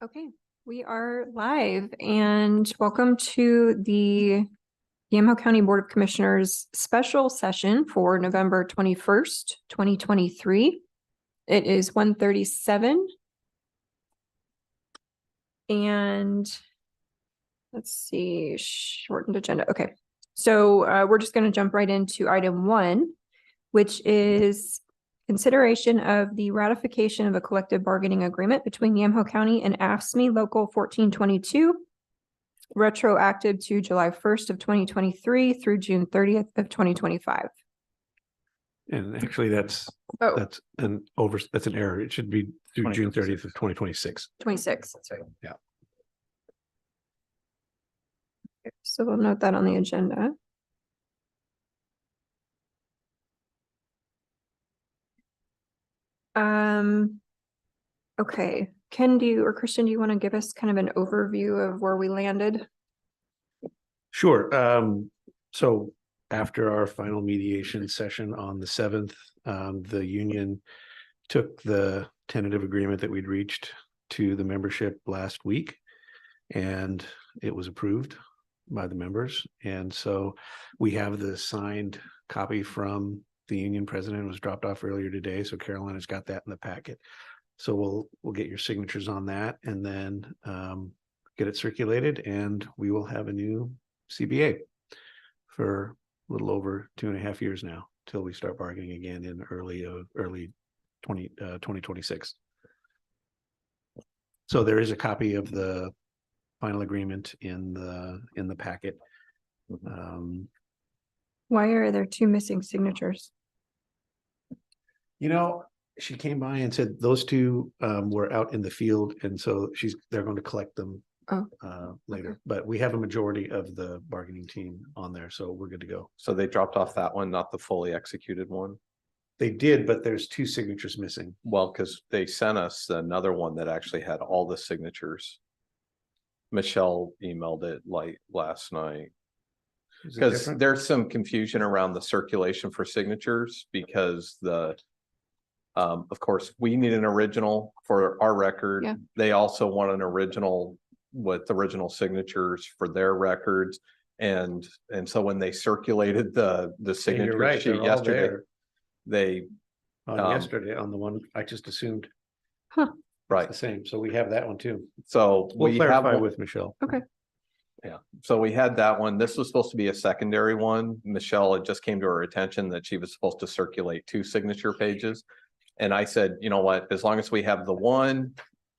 Okay, we are live and welcome to the Yamaha County Board of Commissioners special session for November 21st, 2023. It is 1:37. And let's see, shortened agenda. Okay, so we're just going to jump right into item 1, which is consideration of the ratification of a collective bargaining agreement between Yamaha County and AFSCME Local 1422, retroactive to July 1st of 2023 through June 30th of 2025. And actually, that's an error. It should be through June 30th of 2026. 26, that's right. Yeah. So we'll note that on the agenda. Okay, Ken, or Christian, do you want to give us kind of an overview of where we landed? Sure. So after our final mediation session on the 7th, the union took the tentative agreement that we'd reached to the membership last week, and it was approved by the members. And so we have the signed copy from the union president. It was dropped off earlier today. So Carolina's got that in the packet. So we'll get your signatures on that and then get it circulated, and we will have a new CBA for a little over 2.5 years now till we start bargaining again in early 2026. So there is a copy of the final agreement in the packet. Why are there 2 missing signatures? She came by and said those 2 were out in the field, and so they're going to collect them later. Okay. But we have a majority of the bargaining team on there, so we're good to go. So they dropped off that one, not the fully executed one? They did, but there's 2 signatures missing. Well, because they sent us another one that actually had all the signatures. Michelle emailed it last night. Because there's some confusion around the circulation for signatures, because of course, we need an original for our record. Yeah. They also want an original with original signatures for their records. And so when they circulated the signature sheet yesterday, yesterday on the one I just assumed. Right. The same. So we have that one too. So we'll clarify with Michelle. Okay. Yeah. So we had that one. This was supposed to be a secondary one. Michelle, it just came to her attention that she was supposed to circulate 2 signature pages. And I said, you know what, as long as we have the one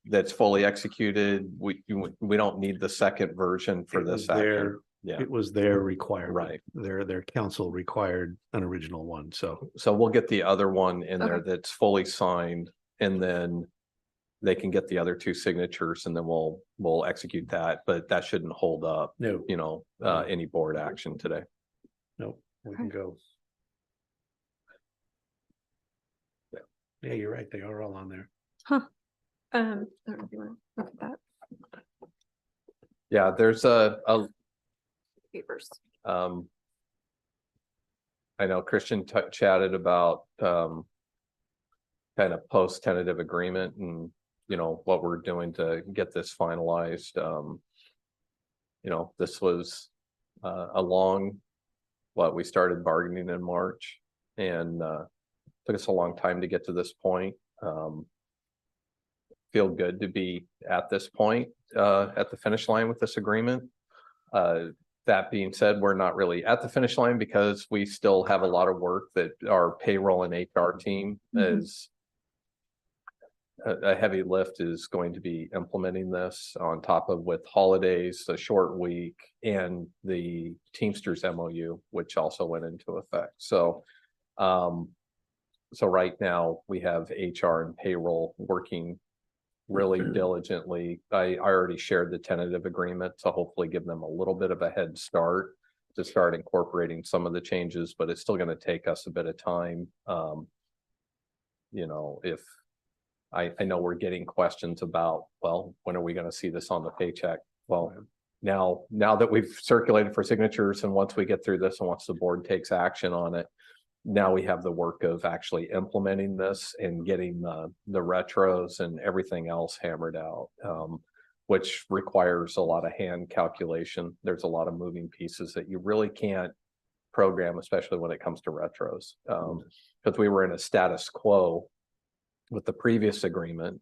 that's fully executed, we don't need the second version for this action. Yeah, it was their requirement. Right. Their council required an original one. So we'll get the other one in there that's fully signed, and then they can get the other 2 signatures, and then we'll execute that. But that shouldn't hold up any board action today. No, we can go. Yeah, you're right. They are all on there. Huh. I don't know if you want to look at that. Yeah, there's a papers. I know Christian chatted about kind of post tentative agreement and what we're doing to get this finalized. This was a long we started bargaining in March, and took us a long time to get to this point. Feel good to be at this point at the finish line with this agreement. That being said, we're not really at the finish line because we still have a lot of work that our payroll and HR team is a heavy lift is going to be implementing this on top of with holidays, a short week, and the Teamsters MOU, which also went into effect. So right now we have HR and payroll working really diligently. I already shared the tentative agreement to hopefully give them a little bit of a head start to start incorporating some of the changes, but it's still going to take us a bit of time. If I know we're getting questions about, well, when are we going to see this on the paycheck? Well, now that we've circulated for signatures, and once we get through this and once the board takes action on it, now we have the work of actually implementing this and getting the retros and everything else hammered out, which requires a lot of hand calculation. There's a lot of moving pieces that you really can't program, especially when it comes to retros. Because we were in a status quo with the previous agreement.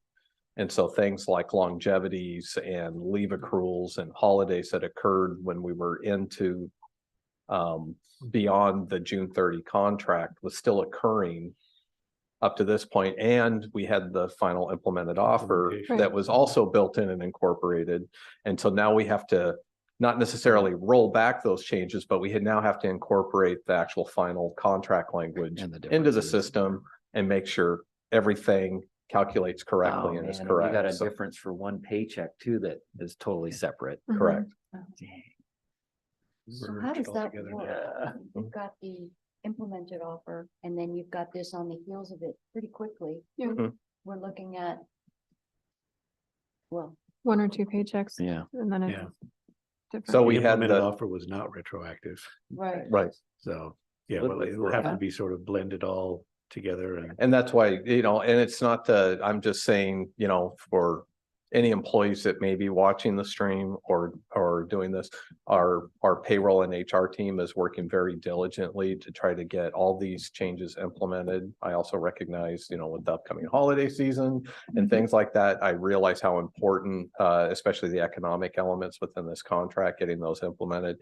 And so things like longevities and leave accruals and holidays that occurred when we were into beyond the June 30 contract was still occurring up to this point. And we had the final implemented offer Implementation. that was also built in and incorporated. And so now we have to not necessarily roll back those changes, but we now have to incorporate the actual final contract language And the into the differences. system and make sure everything calculates correctly Oh, and is man, and you got correct. a So, difference for one paycheck too that is totally separate. Mhm. correct. Dang. So how Merged does all that together. work? Yeah. You've got the implemented offer and then you've got this on the heels of it pretty quickly. Yeah. Mhm. We're looking at, well, 1 or 2 paychecks Yeah. and then Yeah. it's different. So we The had implemented the, offer was not retroactive. right. right. So, yeah, Look well, like it'll we're- have to be sort of blended all together and And that's why, you know, and it's not the, I'm just saying, you know, for any employees that may be watching the stream or doing this, our payroll and HR team is working very diligently to try to get all these changes implemented. I also recognize, you know, with the upcoming holiday season and things like that, I realize how important, especially the economic elements within this contract, getting those implemented.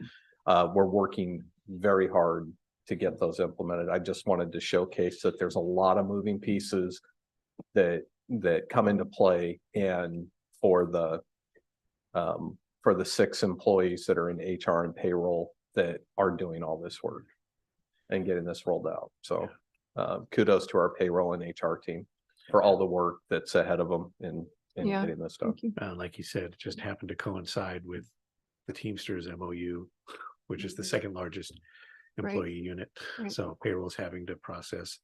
We're working very hard to get those implemented. I just wanted to showcase that there's a lot of moving pieces that come into play, and for the 6 employees that are in HR and payroll that are doing all this work and getting this rolled out. So kudos to our payroll and HR team for all the work that's ahead of them in Yeah. getting this done. Thank you. like you said, it just happened to coincide with the Teamsters MOU, which is the second largest Right. employee unit. Right. So payroll's having to process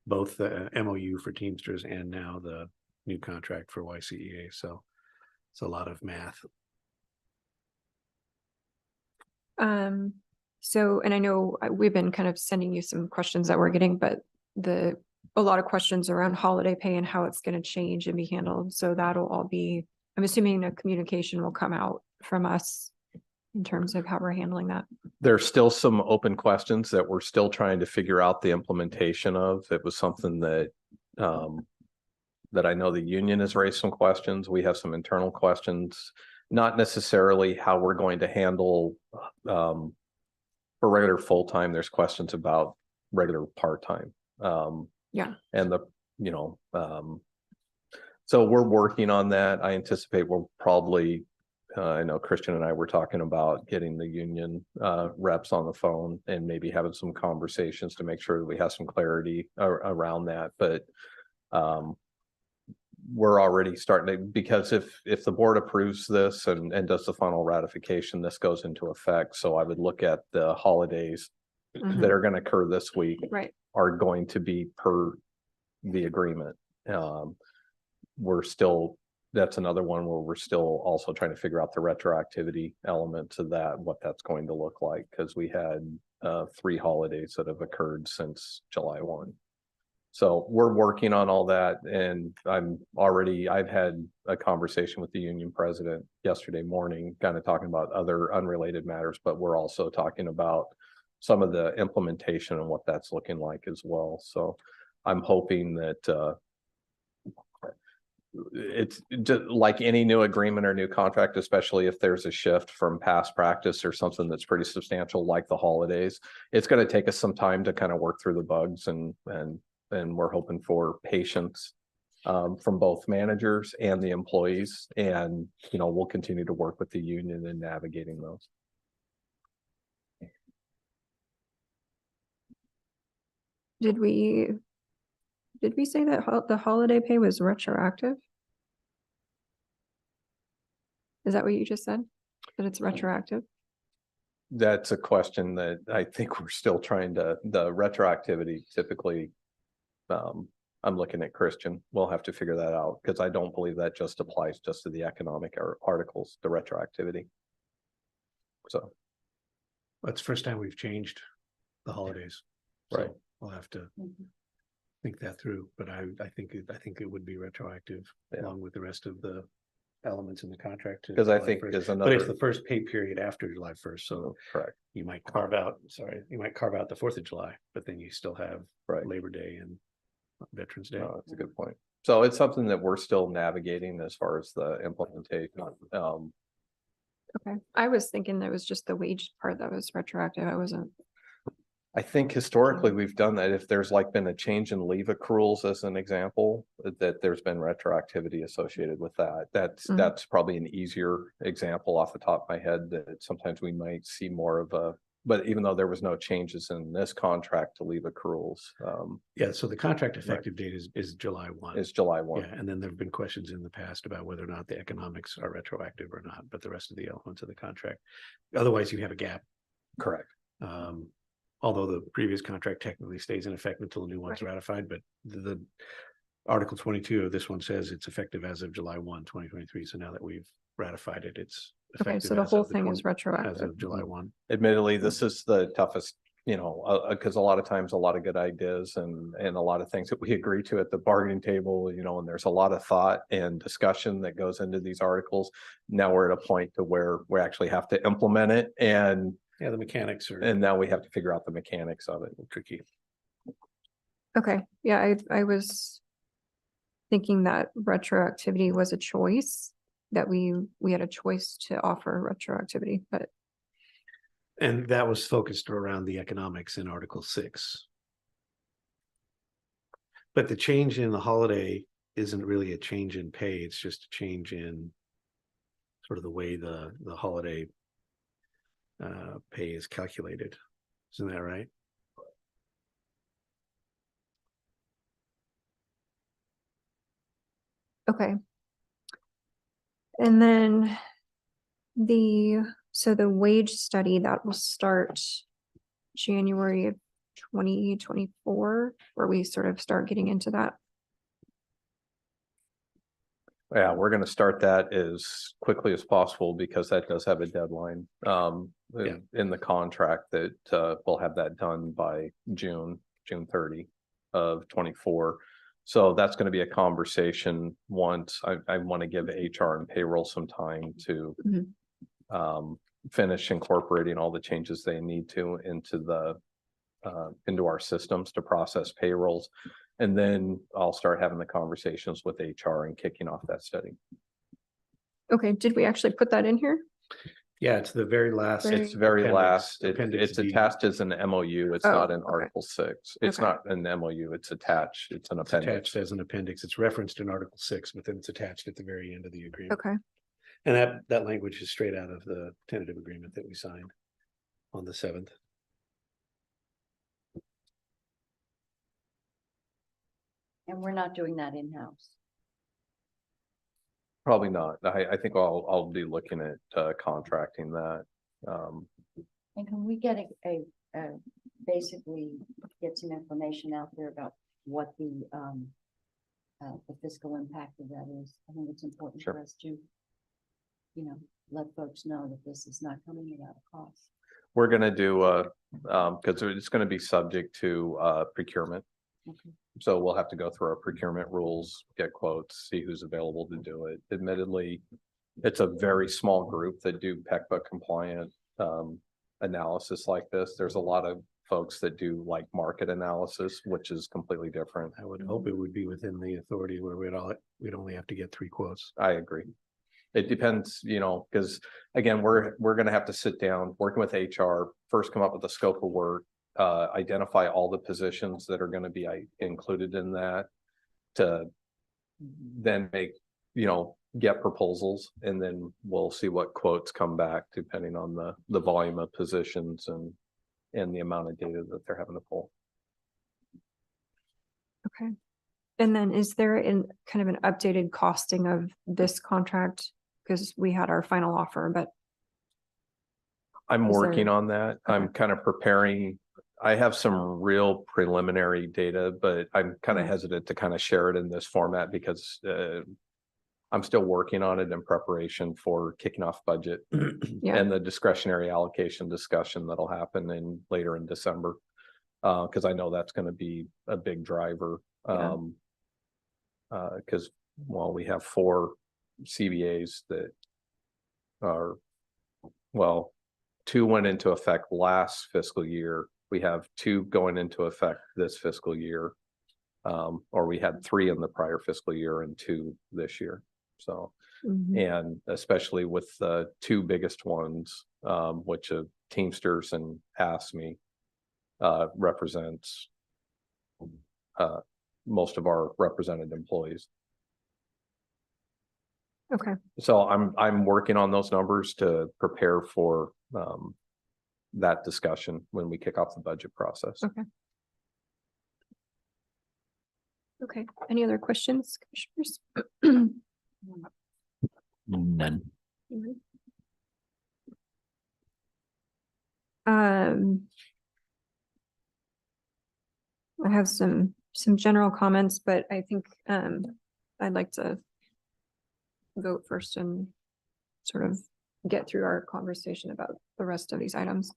both the MOU for Teamsters and now the new contract for YCEA. So it's a lot of math. So, and I know we've been kind of sending you some questions that we're getting, but a lot of questions around holiday pay and how it's going to change and be handled. So that'll all be, I'm assuming a communication will come out from us in terms of how we're handling that. There's still some open questions that we're still trying to figure out the implementation of. It was something that that I know the union has raised some questions. We have some internal questions, not necessarily how we're going to handle for regular full-time. There's questions about regular part-time. Yeah. And so we're working on that. I anticipate we'll probably I know Christian and I were talking about getting the union reps on the phone and maybe having some conversations to make sure that we have some clarity around that. But we're already starting to, because if the board approves this and does the final ratification, this goes into effect. So I would look at the holidays Mhm. that are going to occur this week Right. are going to be per the agreement. That's another one where we're still also trying to figure out the retroactivity element to that, what that's going to look like, because we had 3 holidays that have occurred since July 1. So we're working on all that, and I've had a conversation with the union president yesterday morning, kind of talking about other unrelated matters, but we're also talking about some of the implementation and what that's looking like as well. So I'm hoping that it's just like any new agreement or new contract, especially if there's a shift from past practice or something that's pretty substantial, like the holidays, it's going to take us some time to kind of work through the bugs, and we're hoping for patience from both managers and the employees. And, you know, we'll continue to work with the union in navigating those. Did we say that the holiday pay was retroactive? Is that what you just said? That it's retroactive? That's a question that I think we're still trying to, the retroactivity typically, I'm looking at Christian. We'll have to figure that out, because I don't believe that just applies just to the economic articles, the retroactivity. So, That's the first time we've changed the holidays. So Right. I'll have to Mhm. think that through, but I think it would be retroactive Yeah. along with the rest of the elements in the contract. to Because I July think 1st. there's But it's another, the first pay period after July 1st, so correct, you might carve out the 4th of July, but then you still have right. Labor Day and Veterans Day. No, that's a good point. So it's something that we're still navigating as far as the implementation. Okay, I was thinking that was just the wage part that was retroactive. I wasn't. I think historically we've done that. If there's like been a change in leave accruals as an example, that there's been retroactivity associated with that. Mhm. That's probably an easier example off the top of my head that sometimes we might see more of a, but even though there was no changes in this contract to leave accruals, Yeah, so the contract effective date is July 1. is July 1. Yeah, and then there've been questions in the past about whether or not the economics are retroactive or not, but the rest of the elements of the contract. Otherwise, you have a gap. Correct. Although the previous contract technically stays in effect until the new one's ratified, but the Article 22 of this one says it's effective as of July 1, 2023. So now that we've ratified it, it's Okay, effective so the as whole of thing is 20 as retroactive. of July 1. Admittedly, this is the toughest, because a lot of times, a lot of good ideas and a lot of things that we agree to at the bargaining table, and there's a lot of thought and discussion that goes into these articles. Now we're at a point to where we actually have to implement it, and Yeah, the mechanics are now we have to figure out the mechanics of it. tricky. Okay, yeah, I was thinking that retroactivity was a choice, that we had a choice to offer retroactivity, but And that was focused around the economics in Article 6. But the change in the holiday isn't really a change in pay, it's just a change in sort of the way the holiday pay is calculated. Isn't that right? okay. And then so the wage study that will start January of 2024, where we sort of start getting into that. Yeah, we're going to start that as quickly as possible because that does have a deadline Yeah. in the contract that we'll have that done by June 30 of 24. So that's going to be a conversation once I want to give HR and payroll some time to finish incorporating all the changes they need to into our systems to process payrolls. And then I'll start having the conversations with HR and kicking off that study. Okay, did we actually put that in here? Yeah, it's the very last. Very- It's very appendix- last, appendix it's D. attached as an MOU. It's Oh, not in okay. Article 6. It's Okay. not an MOU, it's attached. It's an It's appendix. attached as an appendix. It's referenced in Article 6, but then it's attached at the very end of the agreement. Okay, And that language is straight out of the tentative agreement that we signed on the 7th. And we're not doing that in-house. Probably not. I think I'll be looking at contracting that. And can we get basically get some information out there about what the fiscal impact of that is? I think it's important Sure. for us to, let folks know that this is not coming without a cost. We're gonna do because it's gonna be subject to procurement. Okay. So we'll have to go through our procurement rules, get quotes, see who's available to do it. Admittedly, it's a very small group that do PECBA compliant analysis like this. There's a lot of folks that do like market analysis, which is completely different. I would hope it would be within the authority where we'd only have to get 3 quotes. I agree. It depends, because again, we're gonna have to sit down, working with HR, first come up with a scope of work, identify all the positions that are gonna be included in that to then make, get proposals, and then we'll see what quotes come back depending on the volume of positions and the amount of data that they're having to pull. okay. And then is there kind of an updated costing of this contract? Because we had our final offer, but I'm Is working there- on that. I'm kind of preparing. I have some real preliminary data, but I'm kind of Mhm. hesitant to kind of share it in this format because I'm still working on it in preparation for kicking off budget Yeah. and the discretionary allocation discussion that'll happen later in December. Cause I know that's gonna be a big driver. Yeah. Cause, well, we have 4 CBAs that are, well, 2 went into effect last fiscal year. We have 2 going into effect this fiscal year. Or we had 3 in the prior fiscal year and 2 this year. So, Mhm. and especially with the 2 biggest ones, which are Teamsters and ASME, represents most of our represented employees. Okay, So I'm working on those numbers to prepare for that discussion when we kick off the budget process. okay. Any other questions, commissioners? None. I have some general comments, but I think I'd like to vote first and sort of get through our conversation about the rest of these items.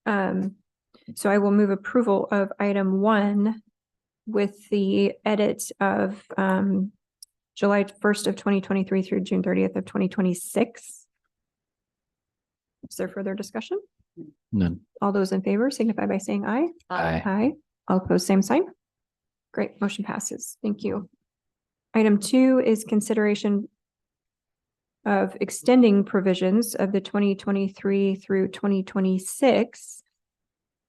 So I will move approval of item 1 with the edit of July 1st of 2023 through June 30th of 2026. Is there further discussion? None. All those in favor signify by saying aye. Aye. Aye. All opposed, same sign. Great, motion passes. Thank you. Item 2 is consideration of extending provisions of the 2023 through 2026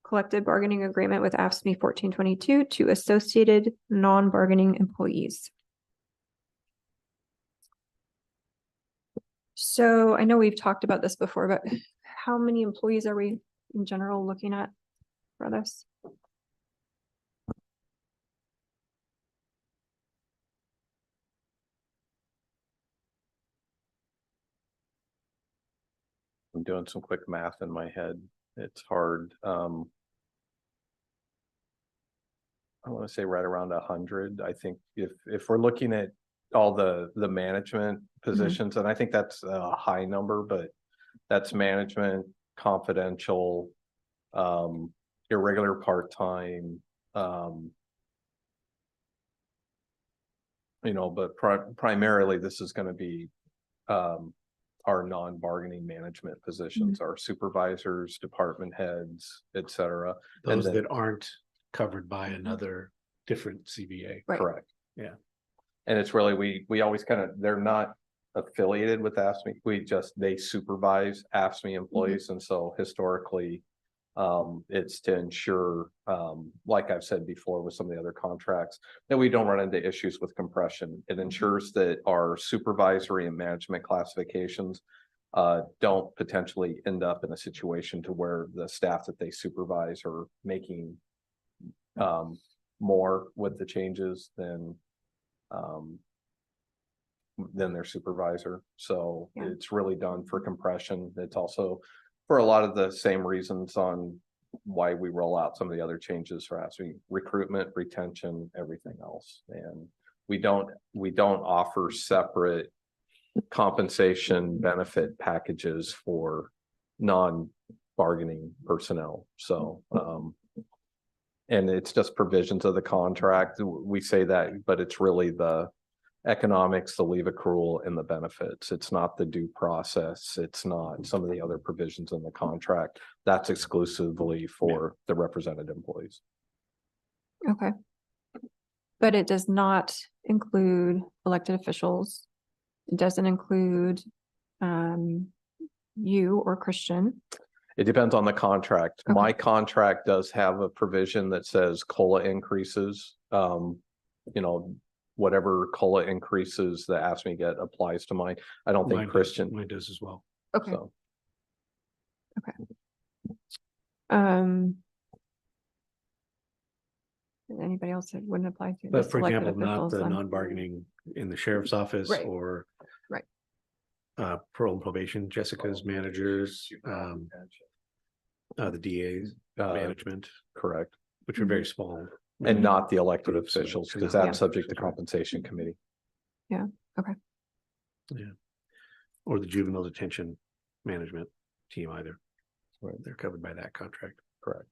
collective bargaining agreement with AFSCME 1422 to associated non-bargaining employees. So I know we've talked about this before, but how many employees are we in general looking at for this? I'm doing some quick math in my head. It's hard. I want to say right around 100. I think if we're looking at all the management positions, and I think that's a high number, but that's management, confidential, irregular part-time, but primarily this is going to be our non-bargaining management positions, our supervisors, department heads, et cetera. Those then- that aren't covered by another different CBA. Right. Correct. Yeah. And it's really, we always they're not affiliated with AFSCME. They supervise AFSCME employees. And so historically, it's to ensure, like I've said before with some of the other contracts, that we don't run into issues with compression. It ensures that our supervisory and management classifications don't potentially end up in a situation to where the staff that they supervise are making more with the changes than their supervisor. So Yeah. it's really done for compression. It's also for a lot of the same reasons on why we roll out some of the other changes for AFSCME: recruitment, retention, everything else. And we don't offer separate compensation benefit packages for non-bargaining personnel. So, and it's just provisions of the contract. We say that, but it's really the economics, the leave accrual, and the benefits. It's not the due process. It's not some of the other provisions in the contract. That's exclusively for the represented employees. Okay. But it does not include elected officials. It doesn't include you or Christian. It depends on the contract. Okay. My contract does have a provision that says COLA increases. Whatever COLA increases that AFSCME get applies to mine. I don't think Mine does- Christian. Mine does as well. Okay. So Anybody else that wouldn't apply to? But just for elected example, not officials the then? non-bargaining in the sheriff's office Right. or Right. parole and probation, Jessica's managers, the DA's management, correct. which are very small. And not the elected Groups, officials, because yeah. that's subject to compensation committee. Or the juvenile detention management team either. Right. They're covered by that contract. Correct.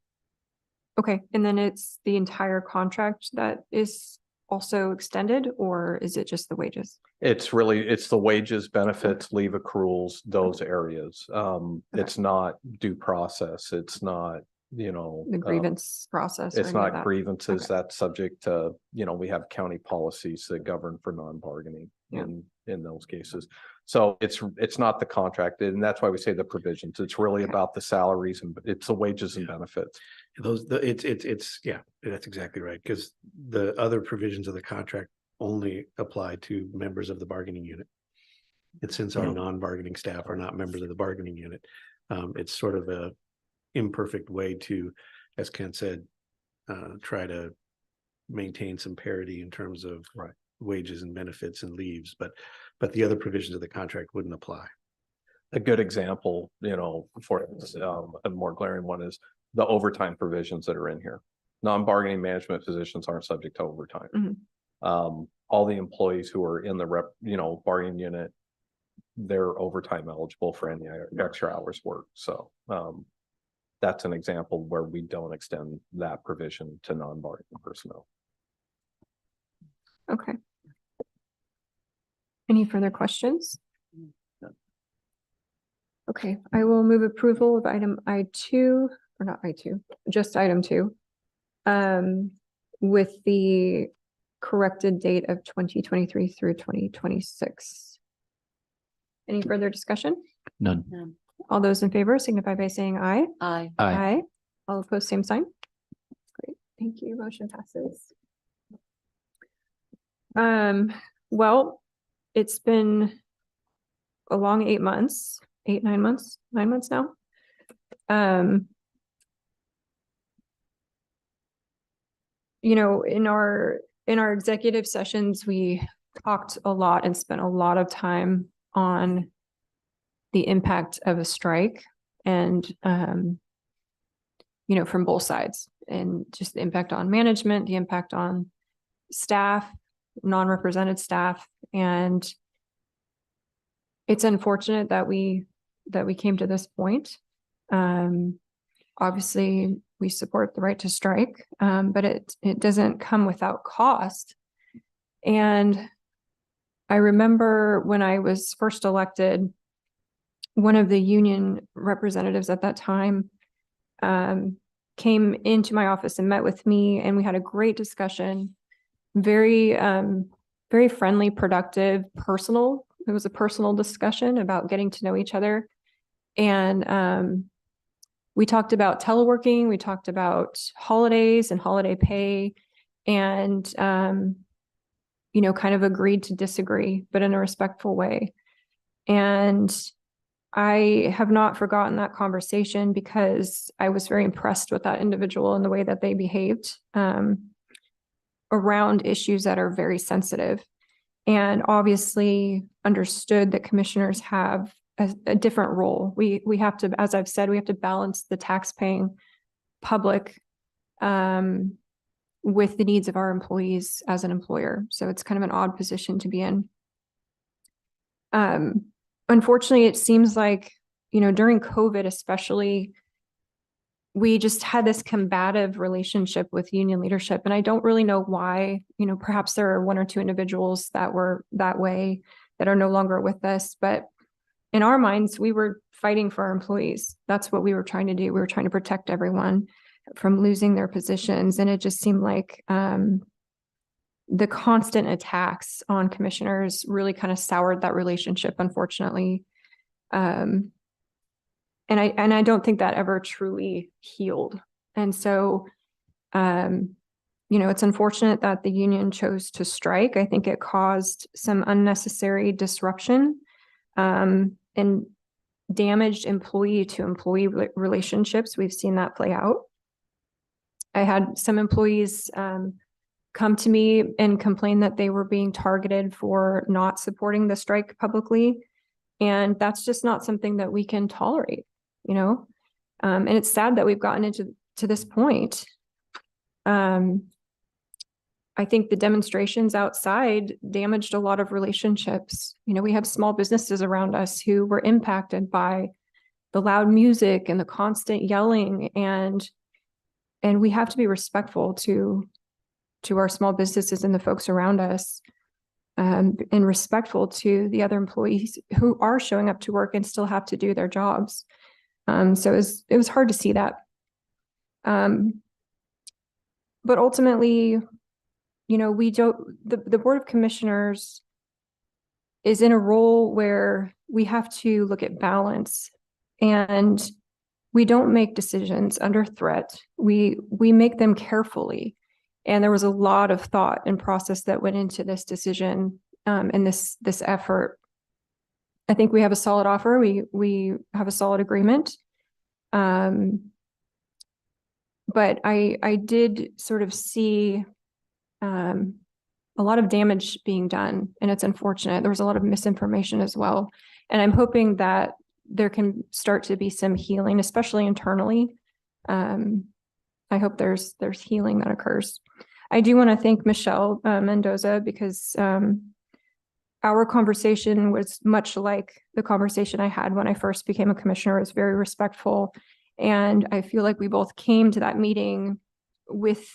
Okay, and then it's the entire contract that is also extended, or is it just the wages? It's the wages, benefits, leave accruals, those areas. Okay. It's not due process. It's not, The grievance process? or it's any of not that? grievances Okay. that's subject to, we have county policies that govern for non-bargaining Yeah. in those cases. So it's not the contract, and that's why we say the provisions. It's really Okay. about the salaries and it's the wages and benefits. Yeah, that's exactly right. Because the other provisions of the contract only apply to members of the bargaining unit. And since our non-bargaining staff are not members of the bargaining unit, it's sort of a imperfect way to, as Ken said, try to maintain some parity in terms of wages and benefits and leaves, but the other provisions of the contract wouldn't apply. A good example, for a more glaring one is the overtime provisions that are in here. Non-bargaining management positions aren't subject to overtime. Mhm. All the employees who are in the bargaining unit, they're overtime eligible for any extra hours worked. So that's an example where we don't extend that provision to non-bargaining personnel. Okay. Any further questions? Okay, I will move approval of item I2, or not I2, just item 2. With the corrected date of 2023 through 2026. Any further discussion? None. All those in favor signify by saying aye. Aye. Aye. All opposed, same sign. Great, thank you. Motion passes. Well, it's been a long 8 months, 9 months now. In our executive sessions, we talked a lot and spent a lot of time on the impact of a strike and, from both sides, and just the impact on management, the impact on staff, non-represented staff. And it's unfortunate that we came to this point. Obviously we support the right to strike, but it doesn't come without cost. And I remember when I was first elected, one of the union representatives at that time came into my office and met with me, and we had a great discussion. Very, very friendly, productive, personal. It was a personal discussion about getting to know each other. And we talked about teleworking, we talked about holidays and holiday pay, and kind of agreed to disagree, but in a respectful way. And I have not forgotten that conversation, because I was very impressed with that individual and the way that they behaved around issues that are very sensitive, and obviously understood that commissioners have a different role. We have to, as I've said, we have to balance the tax-paying public with the needs of our employees as an employer. So it's kind of an odd position to be in. Unfortunately, it seems like, during COVID especially, we just had this combative relationship with union leadership. And I don't really know why. Perhaps there are 1 or 2 individuals that were that way that are no longer with us. But in our minds, we were fighting for our employees. That's what we were trying to do. We were trying to protect everyone from losing their positions. And it just seemed like the constant attacks on commissioners really kind of soured that relationship, unfortunately. And I don't think that ever truly healed. And so, it's unfortunate that the union chose to strike. I think it caused some unnecessary disruption and damaged employee to employee relationships. We've seen that play out. I had some employees come to me and complain that they were being targeted for not supporting the strike publicly. And that's just not something that we can tolerate, and it's sad that we've gotten to this point. I think the demonstrations outside damaged a lot of relationships. We have small businesses around us who were impacted by the loud music and the constant yelling. And and we have to be respectful to our small businesses and the folks around us, and respectful to the other employees who are showing up to work and still have to do their jobs. So it was hard to see that. But ultimately, you know, the Board of Commissioners is in a role where we have to look at balance, and we don't make decisions under threat. We make them carefully. And there was a lot of thought and process that went into this decision, and this effort. I think we have a solid offer. We have a solid agreement. But I did sort of see a lot of damage being done, and it's unfortunate. There was a lot of misinformation as well. And I'm hoping that there can start to be some healing, especially internally. I hope there's healing that occurs. I do want to thank Michelle Mendoza, because our conversation was much like the conversation I had when I first became a commissioner. It was very respectful. And I feel like we both came to that meeting with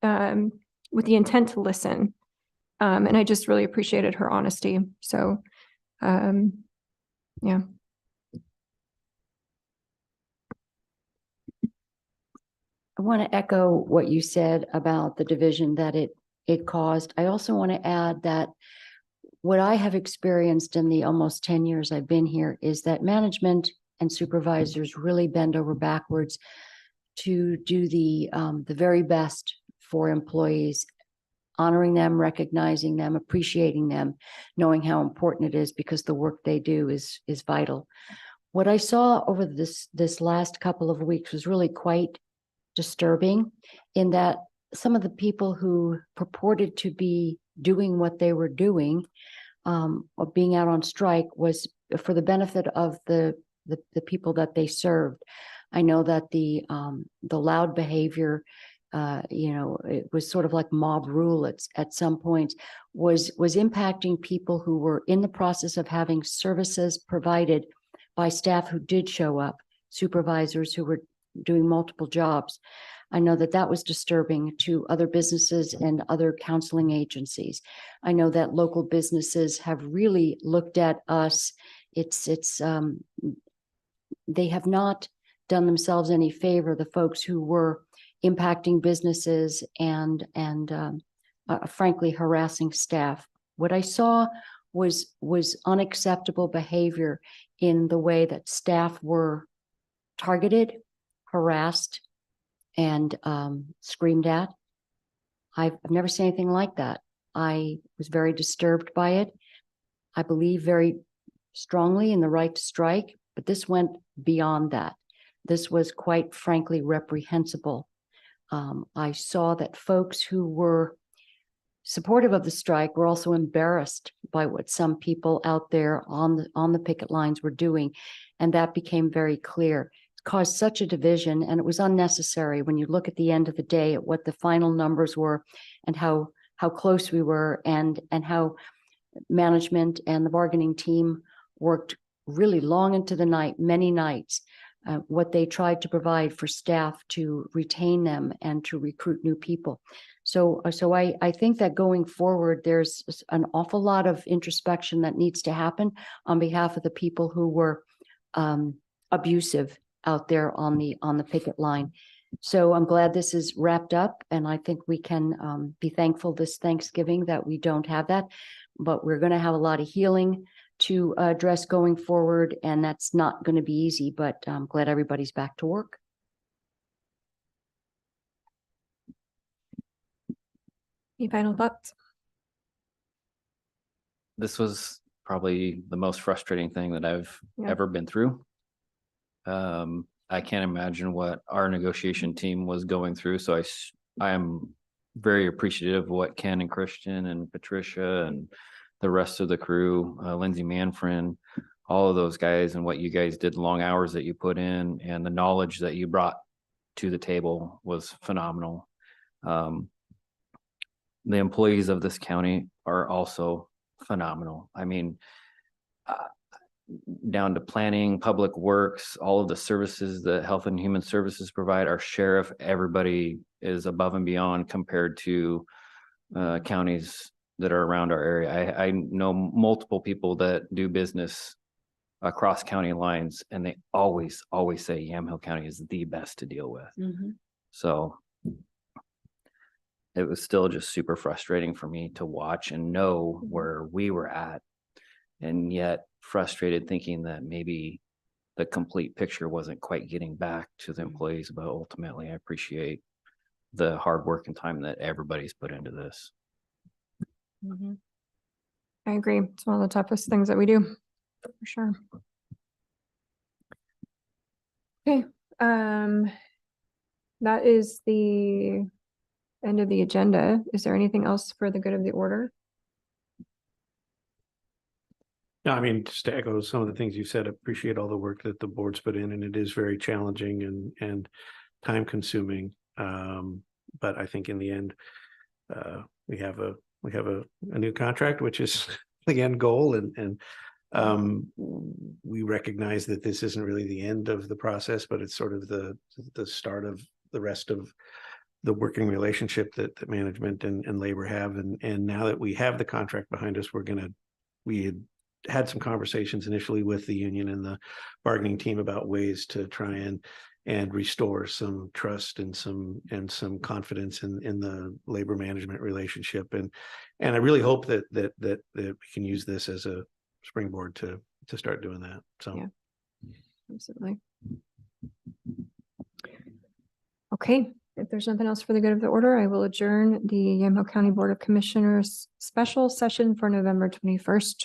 the intent to listen. And I just really appreciated her honesty. So, yeah. I want to echo what you said about the division that it caused. I also want to add that what I have experienced in the almost 10 years I've been here is that management and supervisors really bend over backwards to do the very best for employees, honoring them, recognizing them, appreciating them, knowing how important it is, because the work they do is vital. What I saw over this last couple of weeks was really quite disturbing, in that some of the people who purported to be doing what they were doing, or being out on strike, was for the benefit of the people that they served. I know that the loud behavior, it was sort of like mob rule at some points, was impacting people who were in the process of having services provided by staff who did show up, supervisors who were doing multiple jobs. I know that was disturbing to other businesses and other counseling agencies. I know that local businesses have really looked at us. They have not done themselves any favor, the folks who were impacting businesses and frankly harassing staff. What I saw was unacceptable behavior in the way that staff were targeted, harassed, and screamed at. I've never seen anything like that. I was very disturbed by it. I believe very strongly in the right to strike, but this went beyond that. This was quite frankly reprehensible. I saw that folks who were supportive of the strike were also embarrassed by what some people out there on the picket lines were doing, and that became very clear. It caused such a division, and it was unnecessary when you look at the end of the day at what the final numbers were and how close we were, and how management and the bargaining team worked really long into the night, many nights, what they tried to provide for staff to retain them and to recruit new people. So I think that going forward, there's an awful lot of introspection that needs to happen on behalf of the people who were abusive out there on the picket line. So I'm glad this is wrapped up, and I think we can be thankful this Thanksgiving that we don't have that, but we're going to have a lot of healing to address going forward, and that's not going to be easy, but I'm glad everybody's back to work. Any final thoughts? This was probably the most frustrating thing that I've Yeah. ever been through. I can't imagine what our negotiation team was going through. So I am very appreciative of what Ken and Christian and Patricia and the rest of the crew, Lindsay Manfred, all of those guys, and what you guys did, long hours that you put in, and the knowledge that you brought to the table was phenomenal. The employees of this county are also phenomenal. I mean, down to planning, public works, all of the services that Health and Human Services provide, our sheriff, everybody is above and beyond compared to counties that are around our area. I know multiple people that do business across county lines, and they always say Yamhill County is the best to deal with. So it was still just super frustrating for me to watch and know where we were at, and yet frustrated thinking that maybe the complete picture wasn't quite getting back to the employees. But ultimately, I appreciate the hard work and time that everybody's put into this. I agree. It's one of the toughest things that we do, for sure. Okay, that is the end of the agenda. Is there anything else for the good of the order? No, I mean, just to echo some of the things you said, appreciate all the work that the board's put in, and it is very challenging and time consuming. But I think in the end, we have a new contract, which is the end goal, and we recognize that this isn't really the end of the process, but it's sort of the start of the rest of the working relationship that management and labor have. And now that we have the contract behind us, we had some conversations initially with the union and the bargaining team about ways to try and restore some trust and some confidence in the labor management relationship. And I really hope that we can use this as a springboard to start doing that. So Yeah. Absolutely. Okay, if there's nothing else for the good of the order, I will adjourn the Yamhill County Board of Commissioners special session for November 21st,